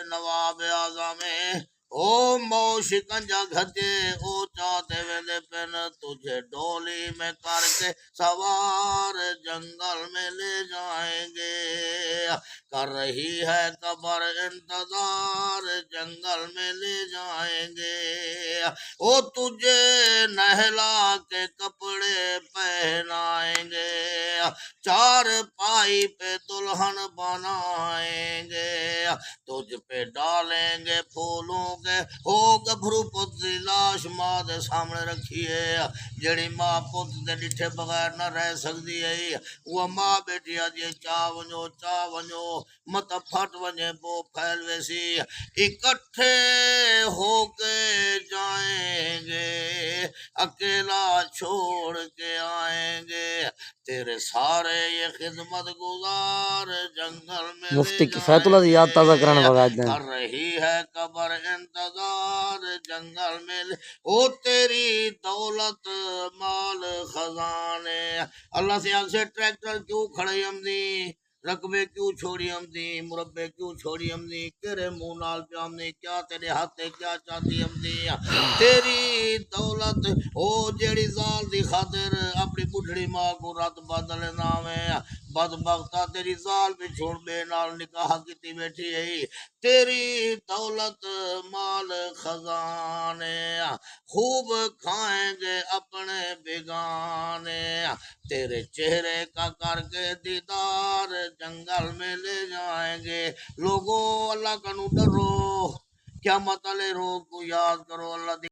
نواب اعظم او مو شکنجا گھتے او چاہتے ویلے پن تجھے ڈولی میں کر کے سوار جنگل میں لے جائیں گے کر رہی ہے قبر انتظار جنگل میں لے جائیں گے او تجھے نہلا کے کپڑے پہنائیں گے چار پائی پہ دلہن بنائیں گے تجھ پہ ڈالیں گے پھولوں کے ہو گبھرو پت دی لاش ماں دے سامنے رکھیے جڑی ماں پت دے ڈٹھے بغیر نہ رہ سکتی ہے وہ ماں بیٹی جی چاہ ونجو مت پھٹ ونجے بو پھیل ویسی اکٹھے ہو کے جائیں گے اکیلا چھوڑ کے آئیں گے تیرے سارے یہ خدمت گزار جنگل میں مفتی لے کفایت جائیں اللہ دی یاد تازہ کرنے گے وغیرہ دیں کر رہی ہے قبر انتظار جنگل میں او تیری دولت مال خزانے اللہ سے آگ سے ٹریکٹر کیوں کھڑے ہم دی رقبے کیوں چھوڑی ہم دی مربے کیوں چھوڑی ہم دی تیرے منہ نال پہ ہم نے کیا تیرے ہاتھ کیا چاہتی ہم دی تیری دولت او جیڑی زال دی خاطر اپنی بڑھڑی ماں کو رات بدل نامے بدبختہ تیری زال بھی چھوڑ بے نال نکاح کیتی بیٹھی ہے تیری دولت مال خزانے خوب کھائیں گے اپنے بیگانے تیرے چہرے کا کر کے دیدار جنگل میں لے جائیں گے لوگوں اللہ کا نو ڈرو کیا مت لے رو کو یاد کرو اللہ دی